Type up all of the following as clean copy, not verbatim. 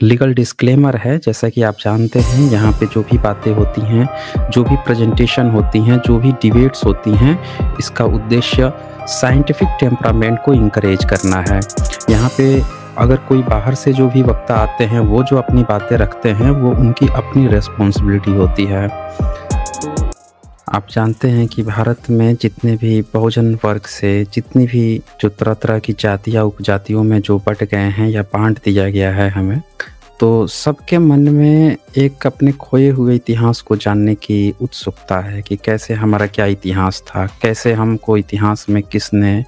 Legal disclaimer है। जैसा कि आप जानते हैं, यहाँ पे जो भी बातें होती हैं, जो भी प्रेजेंटेशन होती हैं, जो भी डिबेट्स होती हैं, इसका उद्देश्य साइंटिफिक टेम्परामेंट को इंकरेज करना है। यहाँ पे अगर कोई बाहर से जो भी वक्ता आते हैं, वो जो अपनी बातें रखते हैं, वो उनकी अपनी रिस्पॉन्सिबिलिटी होती है। आप जानते हैं कि भारत में जितने भी बहुजन वर्ग से जितनी भी जो तरह-तरह की जातियाँ उपजातियों में जो बँट गए हैं या बाँट दिया गया है हमें, तो सबके मन में एक अपने खोए हुए इतिहास को जानने की उत्सुकता है कि कैसे हमारा क्या इतिहास था, कैसे हमको इतिहास में किसने,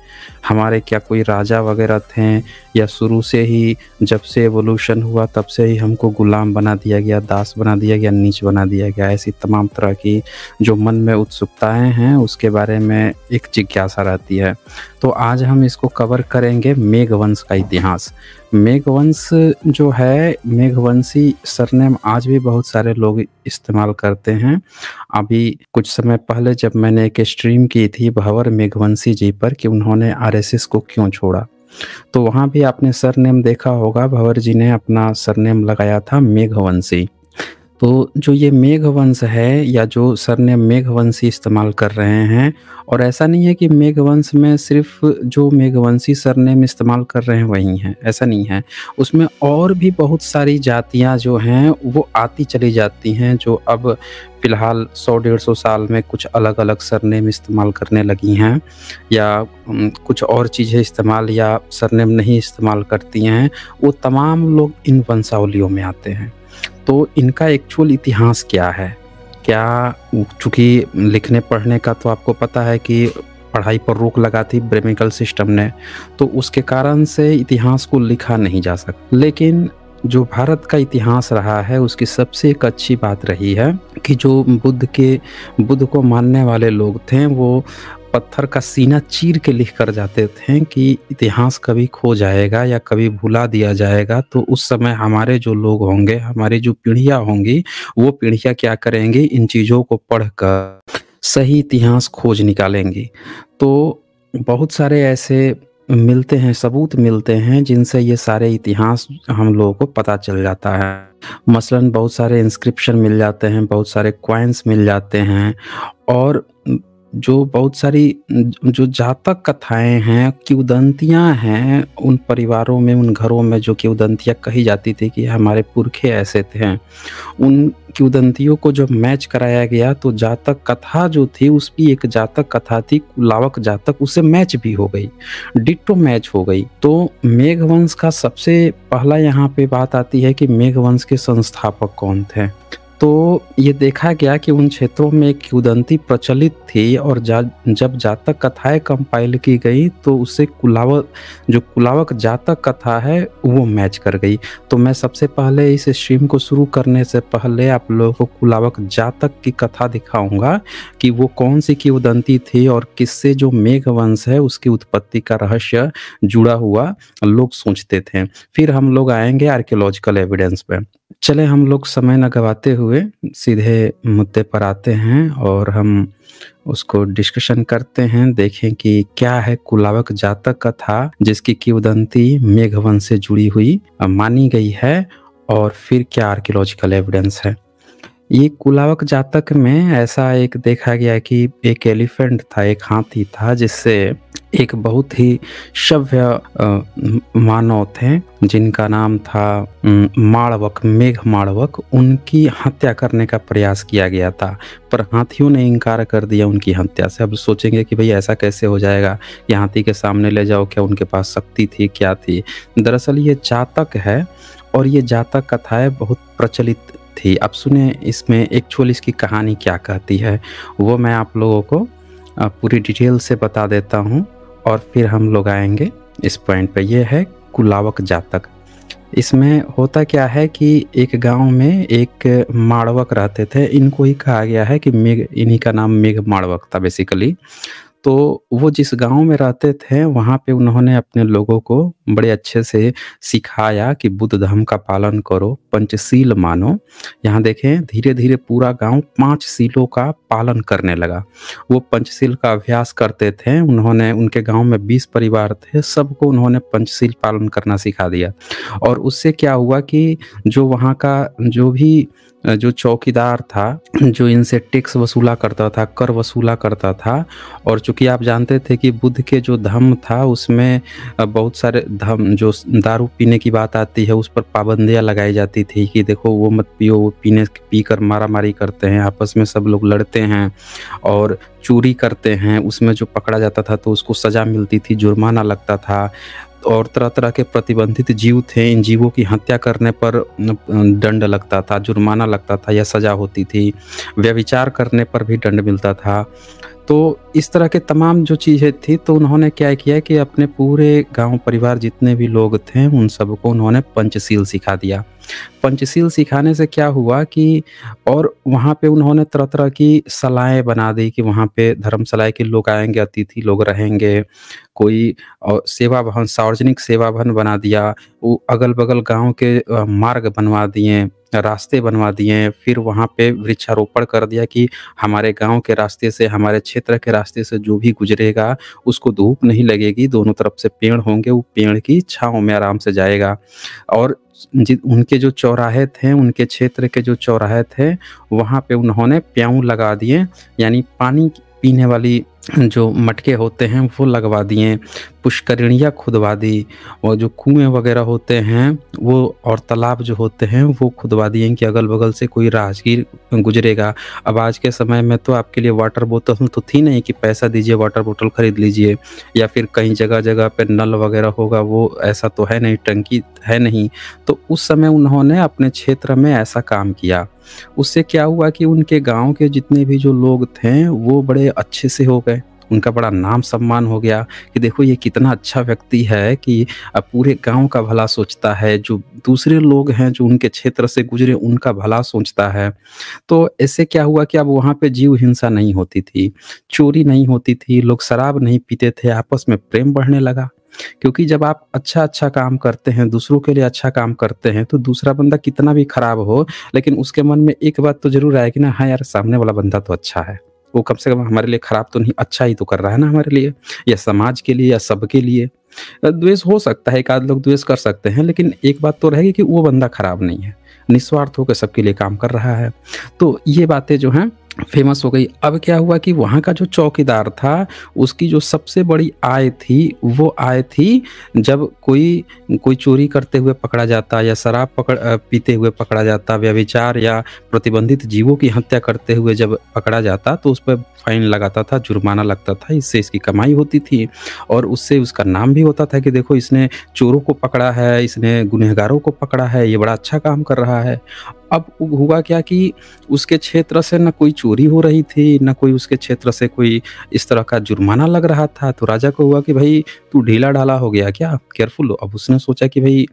हमारे क्या कोई राजा वगैरह थे या शुरू से ही जब से एवोल्यूशन हुआ तब से ही हमको गुलाम बना दिया गया, दास बना दिया गया, नीच बना दिया गया। ऐसी तमाम तरह की जो मन में उत्सुकताएँ हैं, उसके बारे में एक जिज्ञासा रहती है। तो आज हम इसको कवर करेंगे मेघवंश का इतिहास। मेघवंश जो है, मेघवंशी सरनेम आज भी बहुत सारे लोग इस्तेमाल करते हैं। अभी कुछ समय पहले जब मैंने एक स्ट्रीम की थी भंवर मेघवंशी जी पर कि उन्होंने आरएसएस को क्यों छोड़ा, तो वहाँ भी आपने सरनेम देखा होगा, भंवर जी ने अपना सरनेम लगाया था मेघवंशी। तो जो ये मेघवंश है या जो सरनेम मेघवंशी इस्तेमाल कर रहे हैं, और ऐसा नहीं है कि मेघवंश में सिर्फ जो मेघवंशी सरनेम इस्तेमाल कर रहे हैं वही हैं, ऐसा नहीं है। उसमें और भी बहुत सारी जातियाँ जो हैं वो आती चली जाती हैं, जो अब फ़िलहाल 100-150 साल में कुछ अलग-अलग सरनेम इस्तेमाल करने लगी हैं या कुछ और चीज़ें इस्तेमाल या सरनेम नहीं इस्तेमाल करती हैं, वो तमाम लोग इन वंशावलियों में आते हैं। तो इनका एक्चुअल इतिहास क्या है? क्या चूँकि लिखने पढ़ने का तो आपको पता है कि पढ़ाई पर रोक लगा थी ब्रेमिकल सिस्टम ने, तो उसके कारण से इतिहास को लिखा नहीं जा सकता। लेकिन जो भारत का इतिहास रहा है, उसकी सबसे एक अच्छी बात रही है कि जो बुद्ध को मानने वाले लोग थे, वो पत्थर का सीना चीर के लिख कर जाते थे कि इतिहास कभी खो जाएगा या कभी भुला दिया जाएगा, तो उस समय हमारे जो लोग होंगे, हमारी जो पीढ़ियाँ होंगी, वो पीढ़ियाँ क्या करेंगी, इन चीज़ों को पढ़कर सही इतिहास खोज निकालेंगी। तो बहुत सारे ऐसे मिलते हैं, सबूत मिलते हैं, जिनसे ये सारे इतिहास हम लोगों को पता चल जाता है। मसलन बहुत सारे इंस्क्रिप्शन मिल जाते हैं, बहुत सारे कॉइन्स मिल जाते हैं, और जो बहुत सारी जो जातक कथाएँ हैं, किंवदंतियाँ हैं, उन परिवारों में, उन घरों में जो किंवदंतियाँ कही जाती थी कि हमारे पुरखे ऐसे थे, उन किंवदंतियों को जब मैच कराया गया तो जातक कथा जो थी, उस भी एक जातक कथा थी कुलावक जातक, उससे मैच भी हो गई, डिट्टो मैच हो गई। तो मेघवंश का सबसे पहला यहाँ पे बात आती है कि मेघवंश के संस्थापक कौन थे। तो ये देखा गया कि उन क्षेत्रों में एक किंवदंती प्रचलित थी, और जब जातक कथाएँ कंपाइल की गई तो उससे कुलावक जातक कथा है वो मैच कर गई। तो मैं सबसे पहले इस स्ट्रीम को शुरू करने से पहले आप लोगों को कुलावक जातक की कथा दिखाऊंगा कि वो कौन सी किंवदंती थी और किससे जो मेघवंश है उसकी उत्पत्ति का रहस्य जुड़ा हुआ लोग सोचते थे। फिर हम लोग आएंगे आर्कियोलॉजिकल एविडेंस पे। चले हम लोग समय न गवाते हुए सीधे मुद्दे पर आते हैं और हम उसको डिस्कशन करते हैं, देखें कि क्या है कुलावक जातक कथा जिसकी किंवदंती मेघवंश से जुड़ी हुई मानी गई है, और फिर क्या आर्कियोलॉजिकल एविडेंस है। ये कुलावक जातक में ऐसा एक देखा गया कि एक एलिफेंट था, एक हाथी था, जिससे एक बहुत ही सभ्य मानव थे जिनका नाम था माड़वक, मेघ माड़वक। उनकी हत्या करने का प्रयास किया गया था, पर हाथियों ने इनकार कर दिया उनकी हत्या से। अब सोचेंगे कि भाई ऐसा कैसे हो जाएगा कि हाथी के सामने ले जाओ, क्या उनके पास शक्ति थी, क्या थी। दरअसल ये जातक है, और ये जातक कथाएं बहुत प्रचलित थी। अब सुने इसमें एक्चुअल इसकी कहानी क्या कहती है, वो मैं आप लोगों को पूरी डिटेल से बता देता हूँ, और फिर हम लोग आएंगे इस पॉइंट पे। ये है कुलावक जातक। इसमें होता क्या है कि एक गांव में एक माड़वक रहते थे। इनको ही कहा गया है कि इन्हीं का नाम मेघ माड़वक था बेसिकली। तो वो जिस गाँव में रहते थे, वहाँ पे उन्होंने अपने लोगों को बड़े अच्छे से सिखाया कि बुद्ध धर्म का पालन करो, पंचशील मानो। यहाँ देखें धीरे-धीरे पूरा गाँव 5 शीलों का पालन करने लगा। वो पंचशील का अभ्यास करते थे। उन्होंने उनके गाँव में 20 परिवार थे, सबको उन्होंने पंचशील पालन करना सिखा दिया। और उससे क्या हुआ कि जो वहाँ का जो भी जो चौकीदार था, जो इनसे टैक्स वसूला करता था, कर वसूला करता था, और चूँकि आप जानते थे कि बुद्ध के जो धम्म था उसमें बहुत सारे धम्म जो दारू पीने की बात आती है उस पर पाबंदियाँ लगाई जाती थी कि देखो वो मत पियो, वो पीकर मारा-मारी करते हैं, आपस में सब लोग लड़ते हैं और चोरी करते हैं, उसमें जो पकड़ा जाता था तो उसको सज़ा मिलती थी, जुर्माना लगता था। और तरह-तरह के प्रतिबंधित जीव थे, इन जीवों की हत्या करने पर दंड लगता था, जुर्माना लगता था या सज़ा होती थी। व्यभिचार करने पर भी दंड मिलता था। तो इस तरह के तमाम जो चीज़ें थी, तो उन्होंने क्या किया कि अपने पूरे गाँव परिवार जितने भी लोग थे, उन सबको उन्होंने पंचशील सिखा दिया। पंचशील सिखाने से क्या हुआ कि और वहाँ पे उन्होंने तरह-तरह की सलाहें बना दी कि वहाँ पे धर्मशालाएँ के लोग आएँगे, अतिथि लोग रहेंगे, कोई सेवा भवन, सार्वजनिक सेवा भवन बना दिया। वो अगल-बगल गाँव के मार्ग बनवा दिए, रास्ते बनवा दिए, फिर वहाँ पे वृक्षारोपण कर दिया कि हमारे गाँव के रास्ते से, हमारे क्षेत्र के रास्ते से जो भी गुज़रेगा, उसको धूप नहीं लगेगी, दोनों तरफ से पेड़ होंगे, वो पेड़ की छाँव में आराम से जाएगा। और उनके जो चौराहे थे, उनके क्षेत्र के जो चौराहे थे, वहाँ पे उन्होंने प्याऊ लगा दिए, यानी पानी पीने वाली जो मटके होते हैं वो लगवा दिए, पुष्करिणियाँ खुदवा दी, और जो कुएँ वगैरह होते हैं वो और तालाब जो होते हैं वो खुदवा दिए कि अगल-बगल से कोई राहगीर गुज़रेगा। अब आज के समय में तो आपके लिए वाटर बोतल तो थी नहीं कि पैसा दीजिए वाटर बोतल खरीद लीजिए, या फिर कहीं जगह-जगह पे नल वगैरह होगा, वो ऐसा तो है नहीं, टंकी है नहीं। तो उस समय उन्होंने अपने क्षेत्र में ऐसा काम किया। उससे क्या हुआ कि उनके गाँव के जितने भी जो लोग थे वो बड़े अच्छे से हो गए। उनका बड़ा नाम-सम्मान हो गया कि देखो ये कितना अच्छा व्यक्ति है कि पूरे गाँव का भला सोचता है, जो दूसरे लोग हैं जो उनके क्षेत्र से गुज़रे उनका भला सोचता है। तो इससे क्या हुआ कि अब वहाँ पे जीव हिंसा नहीं होती थी, चोरी नहीं होती थी, लोग शराब नहीं पीते थे, आपस में प्रेम बढ़ने लगा। क्योंकि जब आप अच्छा-अच्छा काम करते हैं, दूसरों के लिए अच्छा काम करते हैं, तो दूसरा बंदा कितना भी खराब हो, लेकिन उसके मन में एक बात तो ज़रूर आएगी ना, हाँ यार सामने वाला बंदा तो अच्छा है। वो कम से कम हमारे लिए खराब तो नहीं, अच्छा ही तो कर रहा है ना हमारे लिए, या समाज के लिए या सबके लिए। द्वेष हो सकता है, एक आध लोग द्वेष कर सकते हैं, लेकिन एक बात तो रहेगी कि वो बंदा खराब नहीं है, निस्वार्थ होकर सबके लिए काम कर रहा है। तो ये बातें जो हैं फेमस हो गई। अब क्या हुआ कि वहाँ का जो चौकीदार था, उसकी जो सबसे बड़ी आय थी, वो आय थी जब कोई कोई चोरी करते हुए पकड़ा जाता या शराब पीते हुए पकड़ा जाता, व्यभिचार या प्रतिबंधित जीवों की हत्या करते हुए जब पकड़ा जाता, तो उस पे फाइन लगाता था, जुर्माना लगता था, इससे इसकी कमाई होती थी और उससे उसका नाम भी होता था कि देखो इसने चोरों को पकड़ा है, इसने गुनहगारों को पकड़ा है, ये बड़ा अच्छा काम कर रहा है। अब हुआ क्या कि उसके क्षेत्र से ना कोई चोरी हो रही थी, ना कोई उसके क्षेत्र से कोई इस तरह का जुर्माना लग रहा था, तो राजा को हुआ कि भाई तू ढीला-ढाला हो गया क्या? केयरफुल। अब उसने सोचा कि भाई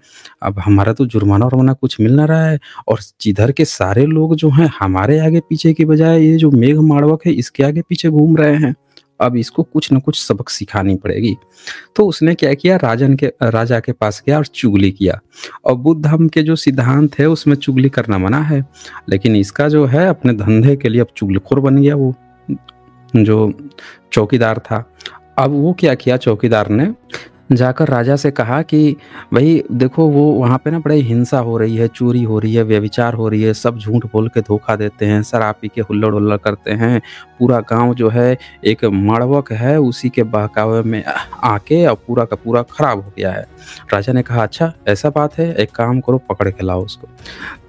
अब हमारा तो जुर्माना-वुर्माना कुछ मिल ना रहा है, और जिधर के सारे लोग जो हैं हमारे आगे-पीछे की बजाय ये जो मेघमाड़वक है इसके आगे-पीछे घूम रहे हैं। अब इसको कुछ न कुछ सबक सिखानी पड़ेगी। तो उसने क्या किया, राजा के पास गया और चुगली किया। और बुद्ध धर्म के जो सिद्धांत है उसमें चुगली करना मना है, लेकिन इसका जो है अपने धंधे के लिए अब चुगलखोर बन गया वो जो चौकीदार था। अब वो क्या किया, चौकीदार ने जाकर राजा से कहा कि भई देखो वो वहाँ पे ना बड़ी हिंसा हो रही है, चोरी हो रही है, व्यभिचार हो रही है, सब झूठ बोल के धोखा देते हैं, शराब पी के हुल्लड़-हुल्लड़ करते हैं। पूरा गाँव जो है एक माड़वक है, उसी के बहकावे में आके और पूरा का पूरा खराब हो गया है। राजा ने कहा अच्छा ऐसा बात है, एक काम करो पकड़ के लाओ उसको।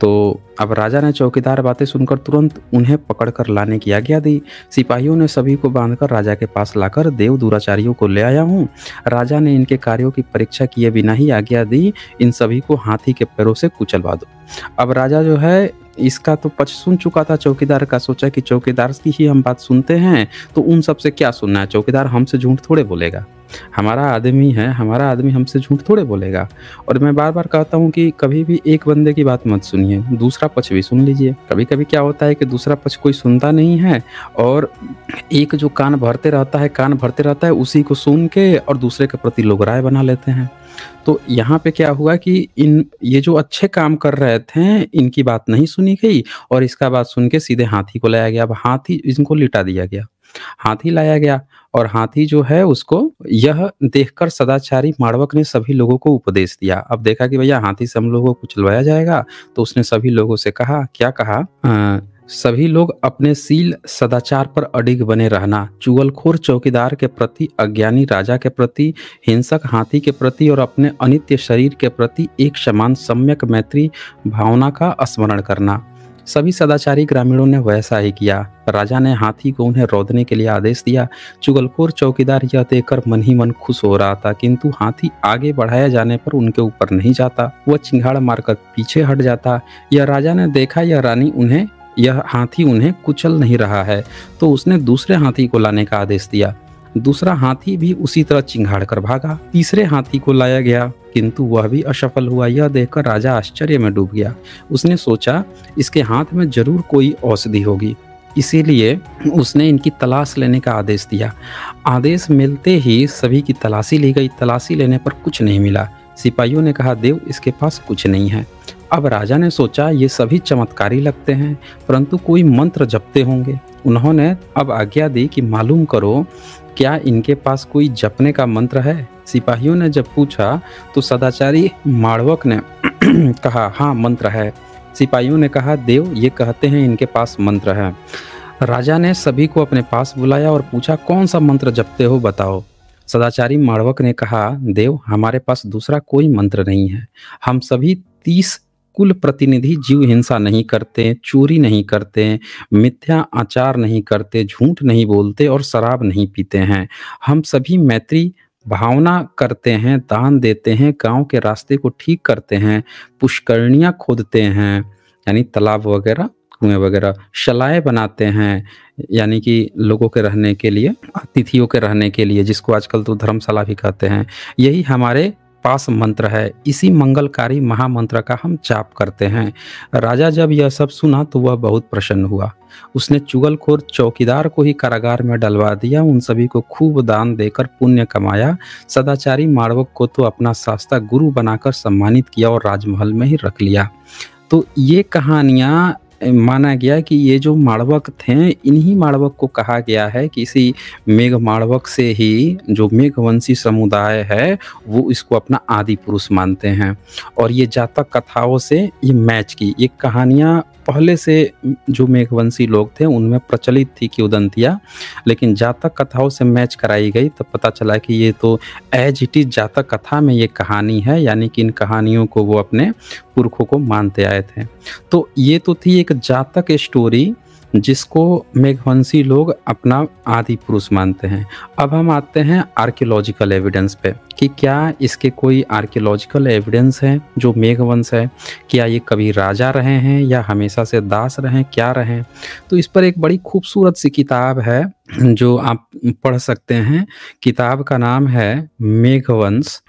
तो अब राजा ने चौकीदार बातें सुनकर तुरंत उन्हें पकड़ कर लाने की आज्ञा दी। सिपाहियों ने सभी को बांधकर राजा के पास लाकर देव दुराचारियों को ले आया हूँ। राजा ने इनके कार्यों की परीक्षा किए बिना ही आज्ञा दी, इन सभी को हाथी के पैरों से कुचलवा दो। अब राजा जो है इसका तो पक्ष सुन चुका था चौकीदार का, सोचा कि चौकीदार की ही हम बात सुनते हैं तो उन सब से क्या सुनना है, चौकीदार हमसे झूठ थोड़े बोलेगा। हमारा आदमी हमसे झूठ थोड़े बोलेगा। और मैं बार-बार कहता हूँ कि कभी भी एक बंदे की बात मत सुनिए, दूसरा पक्ष भी सुन लीजिए। कभी-कभी क्या होता है कि दूसरा पक्ष कोई सुनता नहीं है और एक जो कान भरते रहता है उसी को सुन के और दूसरे के प्रति लोग राय बना लेते हैं। तो यहाँ पे क्या हुआ कि ये जो अच्छे काम कर रहे थे, इनकी बात नहीं सुनी गई और इसका बात सुन के सीधे हाथी को लाया गया। अब हाथी इनको लिटा दिया गया। हाथी लाया गया और हाथी जो है उसको यह देखकर सदाचारी माड़वक ने सभी लोगों को उपदेश दिया। अब देखा कि भैया हाथी से हम लोगों को कुचलवाया जाएगा, तो उसने सभी लोगों से कहा, क्या कहा? सभी लोग अपने शील सदाचार पर अडिग बने रहना, चुगलखोर चौकीदार के प्रति, अज्ञानी राजा के प्रति, हिंसक हाथी के प्रति और अपने अनित्य शरीर के प्रति एक समान सम्यक मैत्री भावना का स्मरण करना। सभी सदाचारी ग्रामीणों ने वैसा ही किया। राजा ने हाथी को उन्हें रौंदने के लिए आदेश दिया। चुगलखोर चौकीदार यह देखकर मन ही मन खुश हो रहा था, किंतु हाथी आगे बढ़ाया जाने पर उनके ऊपर नहीं जाता, वह चिंगाड़ मारकर पीछे हट जाता। यह राजा ने देखा यह हाथी उन्हें कुचल नहीं रहा है, तो उसने दूसरे हाथी को लाने का आदेश दिया। दूसरा हाथी भी उसी तरह चिंगाड़ कर भागा। तीसरे हाथी को लाया गया, किंतु वह भी असफल हुआ। यह देखकर राजा आश्चर्य में डूब गया। उसने सोचा इसके हाथ में जरूर कोई औषधि होगी, इसीलिए उसने इनकी तलाश लेने का आदेश दिया। आदेश मिलते ही सभी की तलाशी ली गई। तलाशी लेने पर कुछ नहीं मिला। सिपाहियों ने कहा, देव इसके पास कुछ नहीं है। अब राजा ने सोचा ये सभी चमत्कारी लगते हैं, परंतु कोई मंत्र जपते होंगे। उन्होंने अब आज्ञा दी कि मालूम करो क्या इनके पास कोई जपने का मंत्र है। सिपाहियों ने जब पूछा तो सदाचारी माड़वक ने कहा, हाँ मंत्र है। सिपाहियों ने कहा, देव ये कहते हैं इनके पास मंत्र है। राजा ने सभी को अपने पास बुलाया और पूछा, कौन सा मंत्र जपते हो बताओ। सदाचारी माड़वक ने कहा, देव हमारे पास दूसरा कोई मंत्र नहीं है। हम सभी 30 कुल प्रतिनिधि जीव हिंसा नहीं करते, चोरी नहीं करते, मिथ्या आचार नहीं करते, झूठ नहीं बोलते और शराब नहीं पीते हैं। हम सभी मैत्री भावना करते हैं, दान देते हैं, गांव के रास्ते को ठीक करते हैं, पुष्करणियां खोदते हैं यानी तालाब वगैरह, कुएं वगैरह, शलाएं बनाते हैं यानी कि लोगों के रहने के लिए, अतिथियों के रहने के लिए, जिसको आजकल तो धर्मशाला भी कहते हैं। यही हमारे पास मंत्र है। इसी मंगलकारी महामंत्र का हम जाप करते हैं। राजा जब यह सब सुना तो वह बहुत प्रसन्न हुआ। उसने चुगलखोर चौकीदार को ही कारागार में डलवा दिया। उन सभी को खूब दान देकर पुण्य कमाया। सदाचारी माड़वक को तो अपना शास्ता गुरु बनाकर सम्मानित किया और राजमहल में ही रख लिया। तो ये कहानियाँ माना गया कि ये जो माड़वक थे, इन्हीं माड़वक को कहा गया है कि इसी मेघ माड़वक से ही जो मेघवंशी समुदाय है वो इसको अपना आदि पुरुष मानते हैं। और ये जातक कथाओं से ये मैच की ये कहानियाँ पहले से जो मेघवंशी लोग थे उनमें प्रचलित थी किंवदंतियाँ, लेकिन जातक कथाओं से मैच कराई गई तब पता चला कि ये तो एज इट इज जातक कथा में ये कहानी है, यानी कि इन कहानियों को वो अपने पुरखों को मानते आए थे। तो ये तो थी एक जातक स्टोरी जिसको मेघवंशी लोग अपना आदि पुरुष मानते हैं। अब हम आते हैं आर्कियोलॉजिकल एविडेंस पे कि क्या इसके कोई आर्कियोलॉजिकल एविडेंस है जो मेघवंश है, क्या ये कभी राजा रहे हैं या हमेशा से दास रहे, क्या रहे। तो इस पर एक बड़ी खूबसूरत सी किताब है जो आप पढ़ सकते हैं। किताब का नाम है मेघवंश।